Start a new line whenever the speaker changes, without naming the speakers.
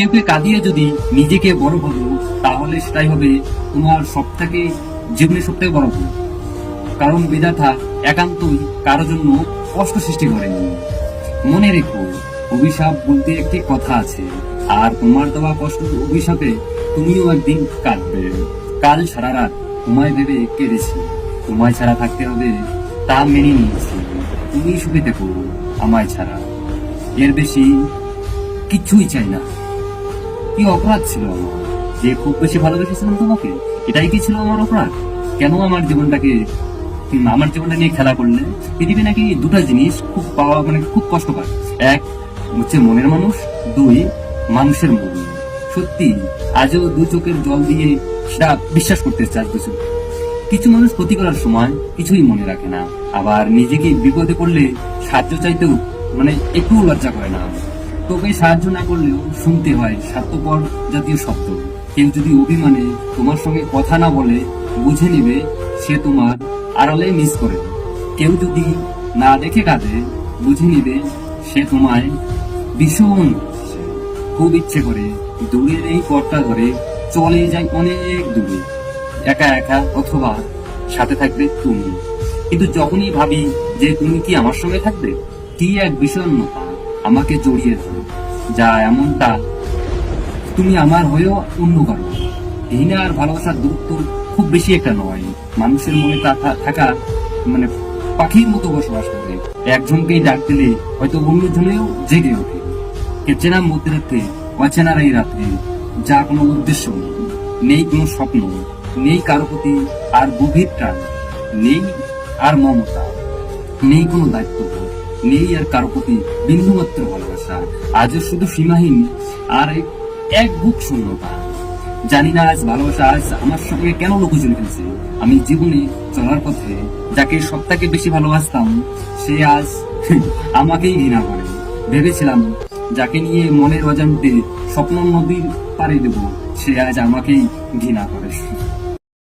কেউকে কাঁদিয়ে যদি নিজেকে বড় ভাবো, তাহলে সেটাই হবে তোমার জীবনের সব থেকে বড় ভুল। কারণ বিধাতা একান্তই কারো জন্য কষ্ট সৃষ্টি করেনি। মনে রেখো, অভিশাপ বলতে একটি কথা আছে, আর তোমার দেওয়া কষ্ট অভিশাপে তুমিও একদিন কাঁদবে। কাল সারা রাত তোমায় ভেবে কেঁদেছি, তোমায় ছাড়া থাকতে হবে তা মেনে নিয়েছি। তুমি সুখে থেকো আমায় ছাড়া, এর বেশি কিচ্ছুই চাই না। কি অপরাধ ছিল আমার যে খুব বেশি ভালোবেসেছিলাম তোমাকে? এটাই কি ছিল আমার অপরাধ? কেন আমার জীবনটা নিয়ে খেলা করলে? পৃথিবী নাকি দুটা জিনিস খুব পাওয়া খুব কষ্ট পায়। এক হচ্ছে মনের মানুষ, দুই মানুষের মন। সত্যি আজও দু চোখের জল দিয়ে সেটা বিশ্বাস করতে চাস। কিছু মানুষ ক্ষতি করার সময় কিছুই মনে রাখে না, আবার নিজেকে বিপদে পড়লে সাহায্য চাইতেও একটু লজ্জা করে না। তোকে সাহায্য না করলেও শুনতে হয় স্বার্থপর জাতীয় শব্দ। কেউ যদি অভিমানে তোমার সঙ্গে কথা না বলে, বুঝে নিবে সে তোমার আড়ালে মিস করে। কেউ যদি না দেখে কাঁদে, বুঝে নিবে সে তোমায় ভীষণ খুব ইচ্ছে করে দূরের এই পথটা ধরে চলে যায় অনেক দূরে, একা একা, অথবা সাথে থাকবে তুমি। কিন্তু যখনই ভাবি যে তুমি কি আমার সঙ্গে থাকবে, কি এক বিষণ্ণতা আমাকে জড়িয়ে ধরে, যা এমনটা তুমি আমার হয়েও অন্য কারো। ঘৃণা আর ভালোবাসার দূরত্ব খুব বেশি একটা নয়। মানুষের মনে থাকা পাখির মতো বসবাস করে। একজনকেই ডাক দিলে হয়তো অন্যজনেও জেগে ওঠে। চেনা মধ্যরাত্রে, অচেনার এই রাত্রে, যা কোনো উদ্দেশ্য নেই, কোনো স্বপ্ন নেই, কারো প্রতি আর গভীর টান নেই, আর মমতা নেই, কোনো দায়িত্ববোধ নেই, আর কারো প্রতি বিন্দুমাত্র ভালোবাসা। আজও শুধু সীমাহীন আর এক বুক শূন্যতা। জানি না আজ ভালোবাসা আজ আমার সঙ্গে কেন লুকোচুরি ফেলছে। আমি জীবনে চলার পথে যাকে সবথেকে বেশি ভালোবাসতাম, সে আজ আমাকেই ঘৃণা করে। ভেবেছিলাম যাকে নিয়ে মনের অজান্তে স্বপ্ন নদীর পাড়ি দেব, সে আজ আমাকেই ঘৃণা করে।